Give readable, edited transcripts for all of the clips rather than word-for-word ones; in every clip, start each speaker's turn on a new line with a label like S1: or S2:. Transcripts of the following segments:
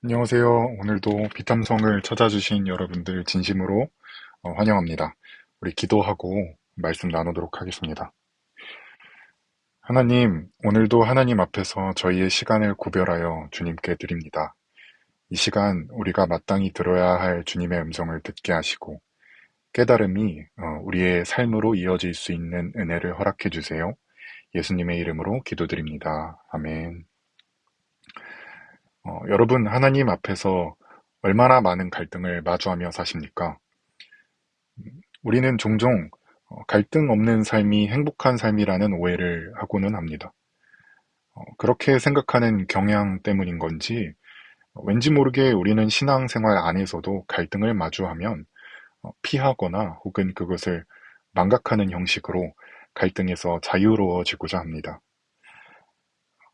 S1: 안녕하세요. 오늘도 비탐성을 찾아주신 여러분들 진심으로 환영합니다. 우리 기도하고 말씀 나누도록 하겠습니다. 하나님, 오늘도 하나님 앞에서 저희의 시간을 구별하여 주님께 드립니다. 이 시간 우리가 마땅히 들어야 할 주님의 음성을 듣게 하시고 깨달음이 우리의 삶으로 이어질 수 있는 은혜를 허락해 주세요. 예수님의 이름으로 기도드립니다. 아멘. 여러분, 하나님 앞에서 얼마나 많은 갈등을 마주하며 사십니까? 우리는 종종 갈등 없는 삶이 행복한 삶이라는 오해를 하고는 합니다. 그렇게 생각하는 경향 때문인 건지 왠지 모르게 우리는 신앙생활 안에서도 갈등을 마주하면 피하거나 혹은 그것을 망각하는 형식으로 갈등에서 자유로워지고자 합니다.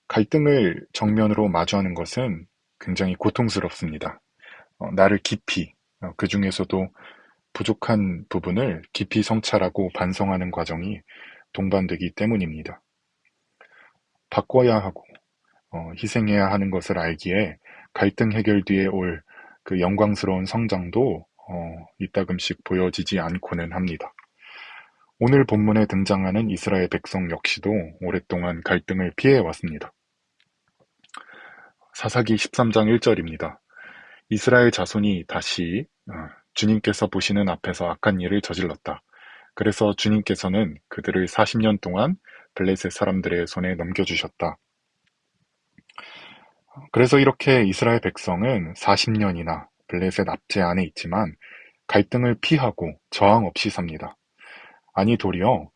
S1: 갈등을 정면으로 마주하는 것은 굉장히 고통스럽습니다. 나를 깊이, 그 중에서도 부족한 부분을 깊이 성찰하고 반성하는 과정이 동반되기 때문입니다. 바꿔야 하고 희생해야 하는 것을 알기에 갈등 해결 뒤에 올 그 영광스러운 성장도 이따금씩 보여지지 않고는 합니다. 오늘 본문에 등장하는 이스라엘 백성 역시도 오랫동안 갈등을 피해 왔습니다. 사사기 13장 1절입니다. 이스라엘 자손이 다시 주님께서 보시는 앞에서 악한 일을 저질렀다. 그래서 주님께서는 그들을 40년 동안 블레셋 사람들의 손에 넘겨주셨다. 그래서 이렇게 이스라엘 백성은 40년이나 블레셋 압제 안에 있지만 갈등을 피하고 저항 없이 삽니다. 아니 도리어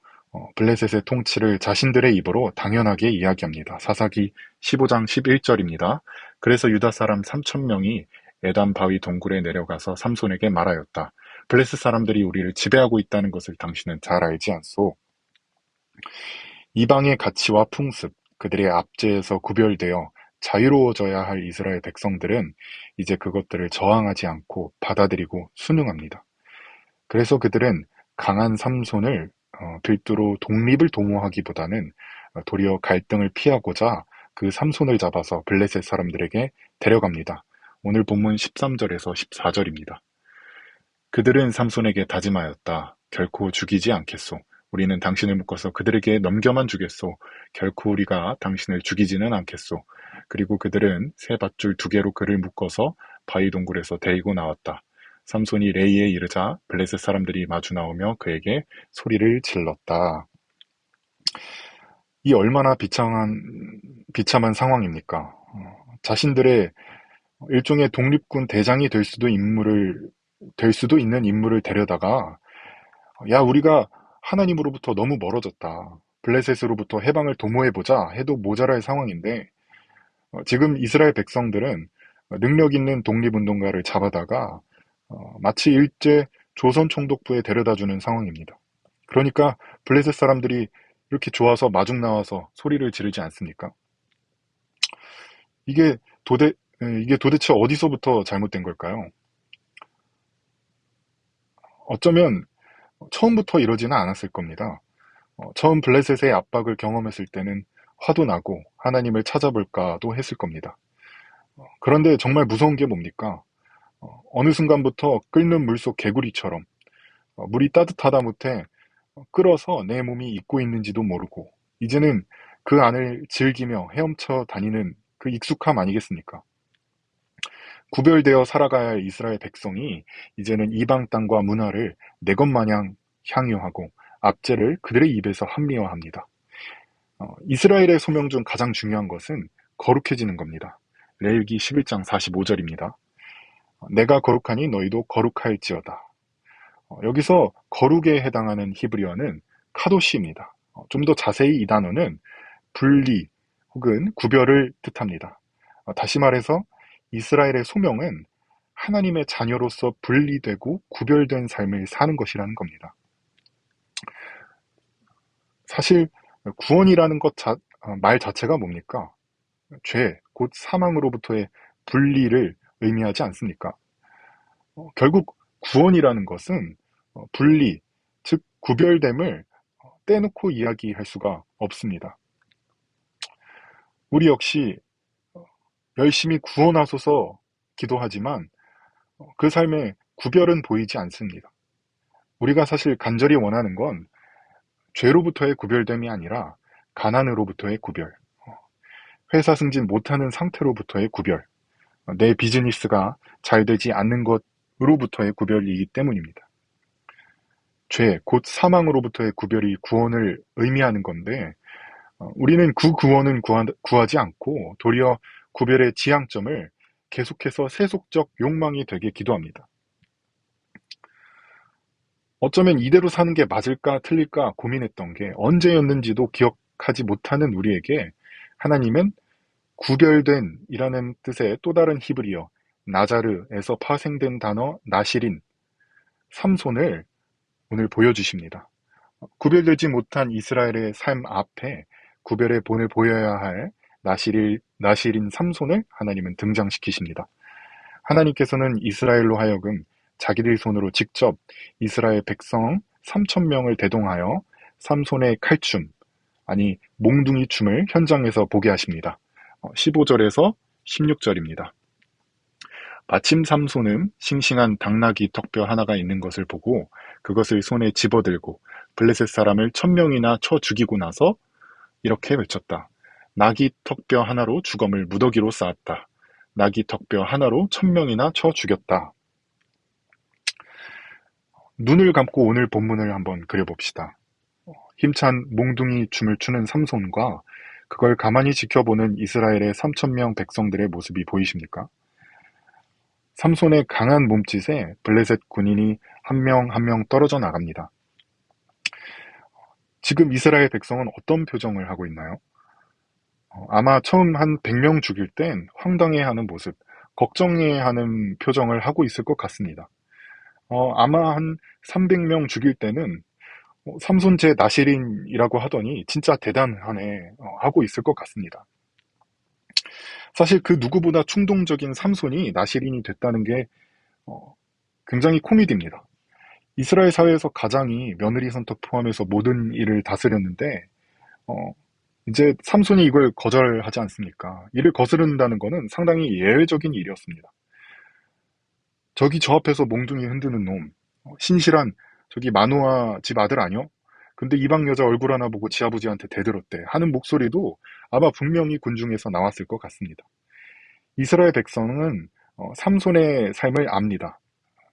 S1: 블레셋의 통치를 자신들의 입으로 당연하게 이야기합니다. 사사기 15장 11절입니다. 그래서 유다 사람 3천 명이 에담 바위 동굴에 내려가서 삼손에게 말하였다. 블레셋 사람들이 우리를 지배하고 있다는 것을 당신은 잘 알지 않소? 이방의 가치와 풍습, 그들의 압제에서 구별되어 자유로워져야 할 이스라엘 백성들은 이제 그것들을 저항하지 않고 받아들이고 순응합니다. 그래서 그들은 강한 삼손을 필두로 독립을 도모하기보다는 도리어 갈등을 피하고자 그 삼손을 잡아서 블레셋 사람들에게 데려갑니다. 오늘 본문 13절에서 14절입니다. 그들은 삼손에게 다짐하였다. 결코 죽이지 않겠소. 우리는 당신을 묶어서 그들에게 넘겨만 주겠소. 결코 우리가 당신을 죽이지는 않겠소. 그리고 그들은 새 밧줄 2개로 그를 묶어서 바위 동굴에서 데리고 나왔다. 삼손이 레이에 이르자 블레셋 사람들이 마주 나오며 그에게 소리를 질렀다. 이 얼마나 비참한 상황입니까? 자신들의 일종의 독립군 대장이 될 수도 있는 인물을 데려다가 야, 우리가 하나님으로부터 너무 멀어졌다. 블레셋으로부터 해방을 도모해보자 해도 모자랄 상황인데 지금 이스라엘 백성들은 능력 있는 독립운동가를 잡아다가 마치 일제 조선 총독부에 데려다주는 상황입니다. 그러니까 블레셋 사람들이 이렇게 좋아서 마중 나와서 소리를 지르지 않습니까? 이게 이게 도대체 어디서부터 잘못된 걸까요? 어쩌면 처음부터 이러지는 않았을 겁니다. 처음 블레셋의 압박을 경험했을 때는 화도 나고 하나님을 찾아볼까도 했을 겁니다. 그런데 정말 무서운 게 뭡니까? 어느 순간부터 끓는 물속 개구리처럼 물이 따뜻하다 못해 끓어서 내 몸이 익고 있는지도 모르고 이제는 그 안을 즐기며 헤엄쳐 다니는 그 익숙함 아니겠습니까? 구별되어 살아가야 할 이스라엘 백성이 이제는 이방 땅과 문화를 내 것 마냥 향유하고 압제를 그들의 입에서 합리화합니다. 이스라엘의 소명 중 가장 중요한 것은 거룩해지는 겁니다. 레위기 11장 45절입니다. 내가 거룩하니 너희도 거룩할지어다. 여기서 거룩에 해당하는 히브리어는 카도시입니다. 좀 더 자세히 이 단어는 분리 혹은 구별을 뜻합니다. 다시 말해서 이스라엘의 소명은 하나님의 자녀로서 분리되고 구별된 삶을 사는 것이라는 겁니다. 사실 구원이라는 말 자체가 뭡니까? 죄, 곧 사망으로부터의 분리를 의미하지 않습니까? 결국 구원이라는 것은 분리, 즉 구별됨을 떼놓고 이야기할 수가 없습니다. 우리 역시 열심히 구원하소서 기도하지만 그 삶에 구별은 보이지 않습니다. 우리가 사실 간절히 원하는 건 죄로부터의 구별됨이 아니라 가난으로부터의 구별, 회사 승진 못하는 상태로부터의 구별, 내 비즈니스가 잘 되지 않는 것으로부터의 구별이기 때문입니다. 죄, 곧 사망으로부터의 구별이 구원을 의미하는 건데 우리는 그 구원은 구하지 않고 도리어 구별의 지향점을 계속해서 세속적 욕망이 되게 기도합니다. 어쩌면 이대로 사는 게 맞을까 틀릴까 고민했던 게 언제였는지도 기억하지 못하는 우리에게 하나님은 구별된 이라는 뜻의 또 다른 히브리어 나자르에서 파생된 단어 나시린, 삼손을 오늘 보여주십니다. 구별되지 못한 이스라엘의 삶 앞에 구별의 본을 보여야 할 나시린 삼손을 하나님은 등장시키십니다. 하나님께서는 이스라엘로 하여금 자기들 손으로 직접 이스라엘 백성 3,000명을 대동하여 삼손의 칼춤, 아니 몽둥이 춤을 현장에서 보게 하십니다. 15절에서 16절입니다. 마침 삼손은 싱싱한 당나귀 턱뼈 하나가 있는 것을 보고 그것을 손에 집어들고 블레셋 사람을 1,000명이나 쳐 죽이고 나서 이렇게 외쳤다. 나귀 턱뼈 하나로 주검을 무더기로 쌓았다. 나귀 턱뼈 하나로 1,000명이나 쳐 죽였다. 눈을 감고 오늘 본문을 한번 그려봅시다. 힘찬 몽둥이 춤을 추는 삼손과 그걸 가만히 지켜보는 이스라엘의 3,000명 백성들의 모습이 보이십니까? 삼손의 강한 몸짓에 블레셋 군인이 한 명 한 명 떨어져 나갑니다. 지금 이스라엘 백성은 어떤 표정을 하고 있나요? 아마 처음 한 100명 죽일 땐 황당해하는 모습, 걱정해하는 표정을 하고 있을 것 같습니다. 아마 한 300명 죽일 때는 삼손제 나시린이라고 하더니 진짜 대단하네 하고 있을 것 같습니다. 사실 그 누구보다 충동적인 삼손이 나시린이 됐다는 게 굉장히 코미디입니다. 이스라엘 사회에서 가장이 며느리 선택 포함해서 모든 일을 다스렸는데 이제 삼손이 이걸 거절하지 않습니까? 이를 거스른다는 것은 상당히 예외적인 일이었습니다. 저기 저 앞에서 몽둥이 흔드는 놈, 신실한 저기 마노아 집 아들 아니요? 근데 이방 여자 얼굴 하나 보고 지 아버지한테 대들었대 하는 목소리도 아마 분명히 군중에서 나왔을 것 같습니다. 이스라엘 백성은 삼손의 삶을 압니다.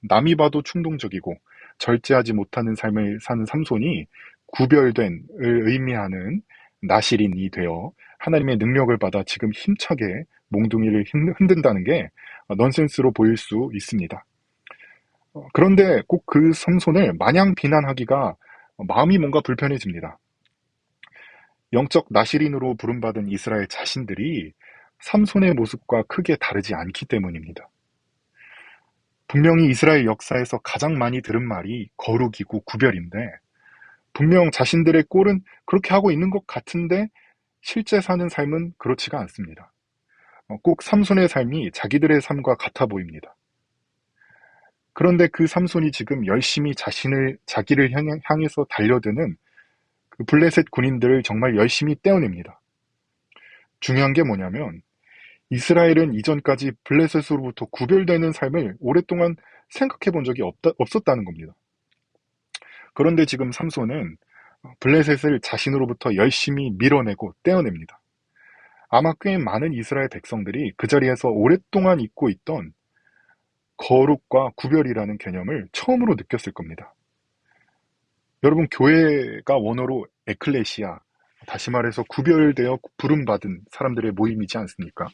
S1: 남이 봐도 충동적이고 절제하지 못하는 삶을 사는 삼손이 구별된을 의미하는 나시린이 되어 하나님의 능력을 받아 지금 힘차게 몽둥이를 흔든다는 게 넌센스로 보일 수 있습니다. 그런데 꼭 그 삼손을 마냥 비난하기가 마음이 뭔가 불편해집니다. 영적 나시린으로 부름받은 이스라엘 자신들이 삼손의 모습과 크게 다르지 않기 때문입니다. 분명히 이스라엘 역사에서 가장 많이 들은 말이 거룩이고 구별인데 분명 자신들의 꼴은 그렇게 하고 있는 것 같은데 실제 사는 삶은 그렇지가 않습니다. 꼭 삼손의 삶이 자기들의 삶과 같아 보입니다. 그런데 그 삼손이 지금 열심히 자기를 향해서 달려드는 그 블레셋 군인들을 정말 열심히 떼어냅니다. 중요한 게 뭐냐면 이스라엘은 이전까지 블레셋으로부터 구별되는 삶을 오랫동안 생각해 본 적이 없었다는 겁니다. 그런데 지금 삼손은 블레셋을 자신으로부터 열심히 밀어내고 떼어냅니다. 아마 꽤 많은 이스라엘 백성들이 그 자리에서 오랫동안 잊고 있던 거룩과 구별이라는 개념을 처음으로 느꼈을 겁니다. 여러분, 교회가 원어로 에클레시아, 다시 말해서 구별되어 부름받은 사람들의 모임이지 않습니까?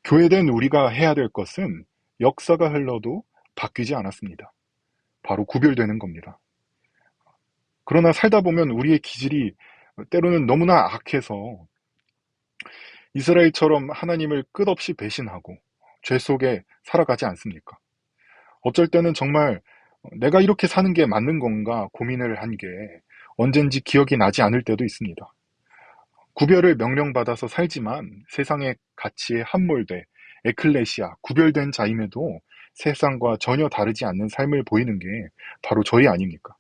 S1: 교회된 우리가 해야 될 것은 역사가 흘러도 바뀌지 않았습니다. 바로 구별되는 겁니다. 그러나 살다 보면 우리의 기질이 때로는 너무나 악해서 이스라엘처럼 하나님을 끝없이 배신하고 죄 속에 살아가지 않습니까? 어쩔 때는 정말 내가 이렇게 사는 게 맞는 건가 고민을 한 게 언젠지 기억이 나지 않을 때도 있습니다. 구별을 명령받아서 살지만 세상의 가치에 함몰돼 에클레시아, 구별된 자임에도 세상과 전혀 다르지 않는 삶을 보이는 게 바로 저희 아닙니까?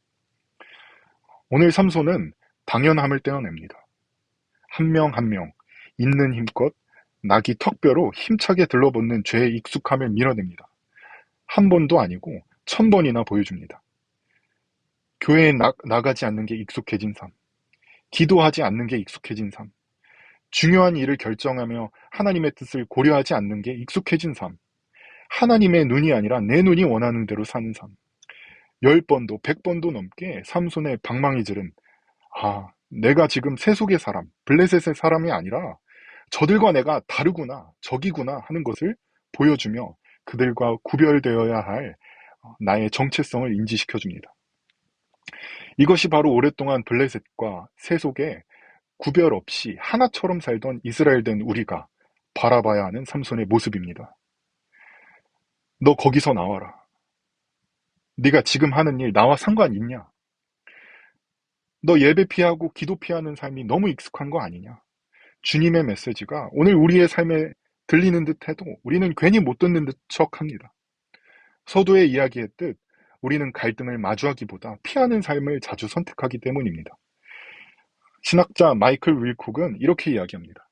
S1: 오늘 삼손은 당연함을 떼어냅니다. 한 명 한 명 있는 힘껏 낙이 턱뼈로 힘차게 들러붙는 죄의 익숙함을 밀어냅니다. 한 번도 아니고 1000번이나 보여줍니다. 교회에 나가지 않는 게 익숙해진 삶, 기도하지 않는 게 익숙해진 삶, 중요한 일을 결정하며 하나님의 뜻을 고려하지 않는 게 익숙해진 삶, 하나님의 눈이 아니라 내 눈이 원하는 대로 사는 삶, 10번도 100번도 넘게 삼손의 방망이 질은 내가 지금 세속의 사람, 블레셋의 사람이 아니라 저들과 내가 다르구나, 적이구나 하는 것을 보여주며 그들과 구별되어야 할 나의 정체성을 인지시켜줍니다. 이것이 바로 오랫동안 블레셋과 세속의 구별 없이 하나처럼 살던 이스라엘 된 우리가 바라봐야 하는 삼손의 모습입니다. 너 거기서 나와라. 네가 지금 하는 일 나와 상관 있냐? 너 예배 피하고 기도 피하는 삶이 너무 익숙한 거 아니냐? 주님의 메시지가 오늘 우리의 삶에 들리는 듯 해도 우리는 괜히 못 듣는 듯 척합니다. 서두에 이야기했듯 우리는 갈등을 마주하기보다 피하는 삶을 자주 선택하기 때문입니다. 신학자 마이클 윌콕은 이렇게 이야기합니다.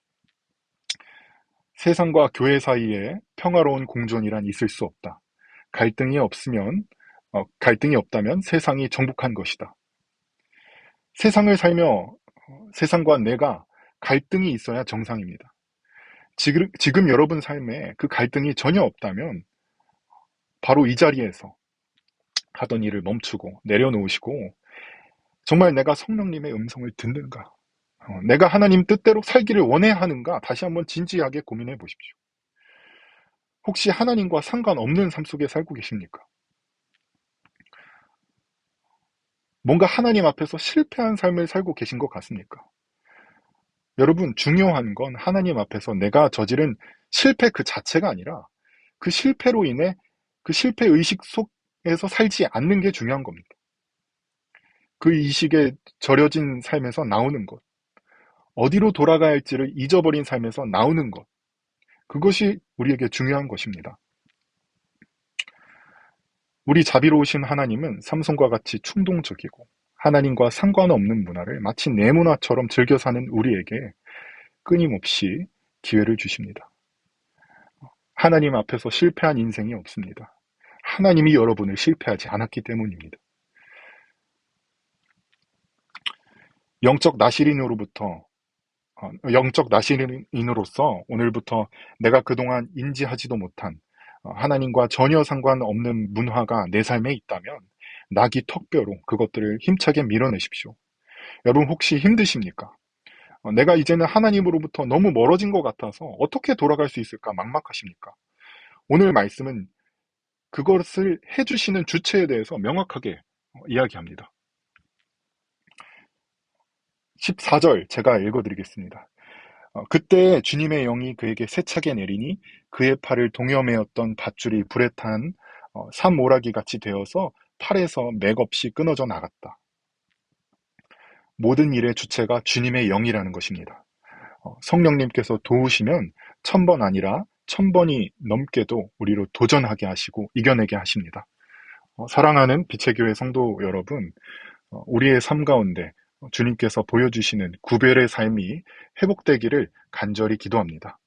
S1: 세상과 교회 사이에 평화로운 공존이란 있을 수 없다. 갈등이 없다면 세상이 정복한 것이다. 세상을 살며 세상과 내가 갈등이 있어야 정상입니다. 지금 여러분 삶에 그 갈등이 전혀 없다면 바로 이 자리에서 하던 일을 멈추고 내려놓으시고 정말 내가 성령님의 음성을 듣는가? 내가 하나님 뜻대로 살기를 원해야 하는가? 다시 한번 진지하게 고민해 보십시오. 혹시 하나님과 상관없는 삶 속에 살고 계십니까? 뭔가 하나님 앞에서 실패한 삶을 살고 계신 것 같습니까? 여러분, 중요한 건 하나님 앞에서 내가 저지른 실패 그 자체가 아니라 그 실패로 인해 그 실패 의식 속에서 살지 않는 게 중요한 겁니다. 그 의식에 절여진 삶에서 나오는 것, 어디로 돌아가야 할지를 잊어버린 삶에서 나오는 것, 그것이 우리에게 중요한 것입니다. 우리 자비로우신 하나님은 삼손과 같이 충동적이고 하나님과 상관없는 문화를 마치 내 문화처럼 즐겨 사는 우리에게 끊임없이 기회를 주십니다. 하나님 앞에서 실패한 인생이 없습니다. 하나님이 여러분을 실패하지 않았기 때문입니다. 영적 나시린으로서 오늘부터 내가 그동안 인지하지도 못한 하나님과 전혀 상관없는 문화가 내 삶에 있다면 낙이 턱뼈로 그것들을 힘차게 밀어내십시오. 여러분 혹시 힘드십니까? 내가 이제는 하나님으로부터 너무 멀어진 것 같아서 어떻게 돌아갈 수 있을까 막막하십니까? 오늘 말씀은 그것을 해주시는 주체에 대해서 명확하게 이야기합니다. 14절 제가 읽어드리겠습니다. 그때 주님의 영이 그에게 세차게 내리니 그의 팔을 동여매었던 밧줄이 불에 탄 산모라기 같이 되어서 팔에서 맥없이 끊어져 나갔다. 모든 일의 주체가 주님의 영이라는 것입니다. 성령님께서 도우시면 1000번 아니라 1000번이 넘게도 우리로 도전하게 하시고 이겨내게 하십니다. 사랑하는 빛의 교회 성도 여러분, 우리의 삶 가운데 주님께서 보여주시는 구별의 삶이 회복되기를 간절히 기도합니다.